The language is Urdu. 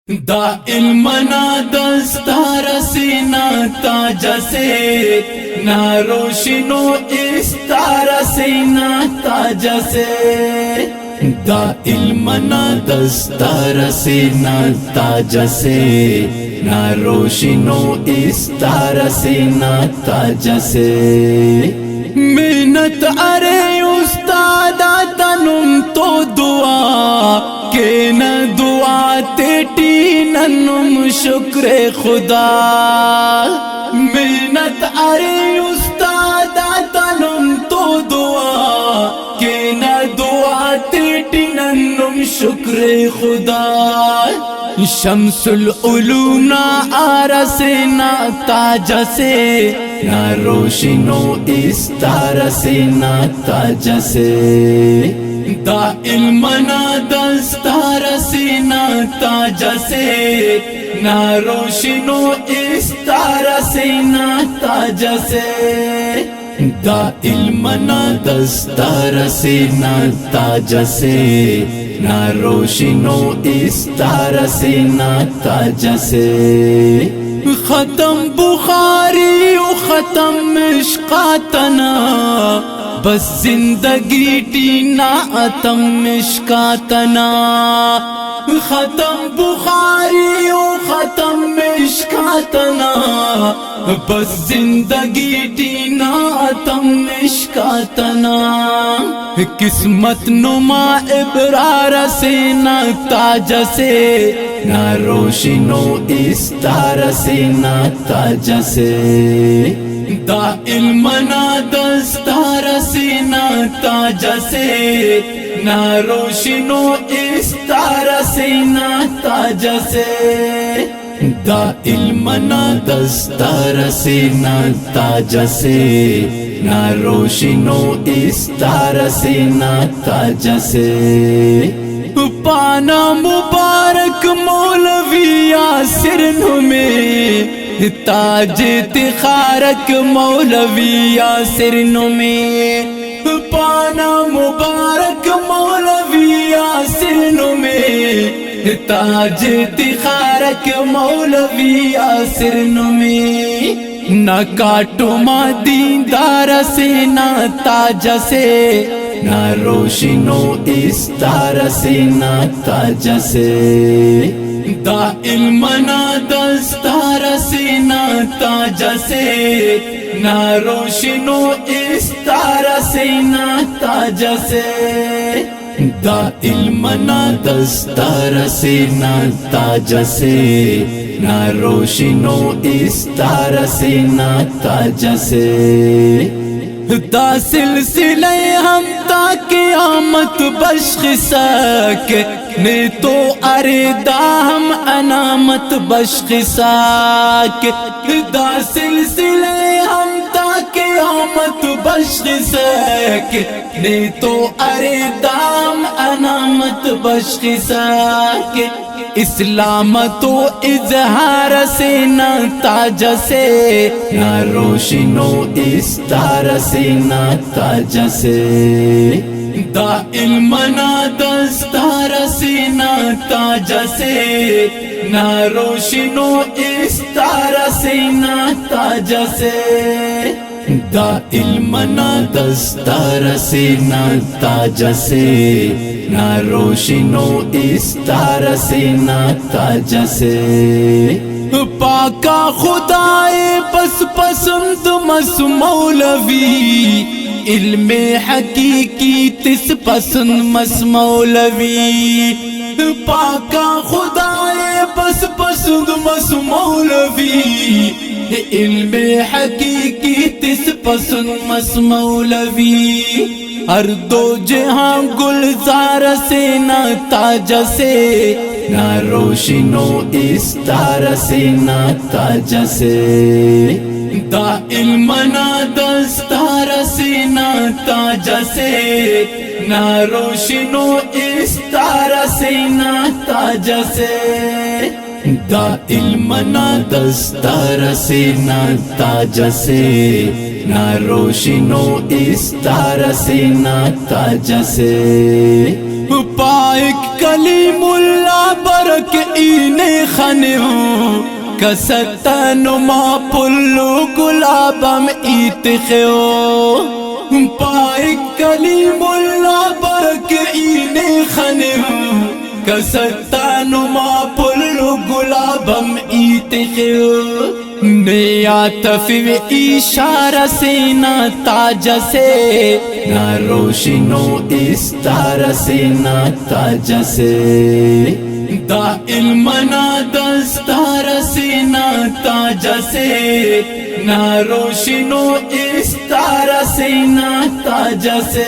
دا علمنا دستار سینا تاج سے نا روشنو استار سینا تاج سے دا علمنا دستار سینا تاج سے نا روشنو استار سینا تاج سے محنت ارے استاد تنم تو دعا کہ نہ دعا تیٹی ننم شکر خدا محنت ارے استاد تنم تو دعا کہ نہ دعا تیٹی ننم شکر خدا شمس العلوم نا آرسنا تاج سے نا روشنو استار سینا تاج سے دا علمنا دستار سینا تاج سے نا روشنو استار سینا تاج سے دا علمنا دستار سینا تاج سے نا روشنو استار سینا تاج سے ختم بخاری و ختم مشکاتنا بس زندگی ٹینا اتم مشکاتنا ختم بخاری و ختم مشکاتنا بس زندگی ٹینا اتم مشکاتنا قسمت نما ابرار سینا تاج سے نا روشنو استار سینا تاج سے دا علمنا دستار سینا تاج سے نا روشنو استار سینا تاج سے دا علمنا دستار سینا تاج سے نا روشنو استار سینا تاج سے پانا مبارک مولوی یاسر نمے تاج تخارک مولوی یاسر نمے پانا مبارک مولوی یاسر نمے تاج تخارک مولوی یاسر نمے نہ کاٹو ما دیندار سینا تاج سے نا روشنو استار سینا تاج سے دا علمنا دستار سینا تاج سے نا روشنو استار سینا تاج سے دا علمنا دستار سینا تاج سے نا روشنو استار سینا تاج سے دا سلسلہ ہم تا قیامت بشخ سکے نے تو ارے دا ہم انامت بشخ سکے دا سلسلہ ہم تا قیامت بشخ سکے نے تو ارے دا ہم انامت بشخ سکے اسلام تو اظہار سینا تاج سے نا روشنو استار سینا تاج سے دا علمنا دستار سینا تاج سے نا روشنو استار سینا تاج سے دا علمنا دستار سینا تاج سے نا روشنو استار سینا تاج سے پاکا خدائے بس پسند مس مولوی علم حقیقی تس پسند مس مولوی پاکا خدائے بس پسند مس مولوی علم حقیقی تس پسند مس مولوی ہر دو جہاں گلزار سینا تاج سے نا روشنو استار سینا تاج سے دا علمنا دستار سینا تاج سے نا روشنو استار سینا تاج سے دا علمنا دستار سینا تاج سے نا روشنو استار سینا تاج سے پائک کلیم اللہ برک این خنو کستانو ما پلو گلابم ایتخیو پائک کلیم اللہ برک این خنو کستانو ما پلو گلابم ایتخیو نیا تفیو اشارہ سے نہ تاج سے نہ روشنو استار سے نہ تاج سے دا علم نا دستار سے نہ تاج سے نہ روشنو استار سے نہ تاج سے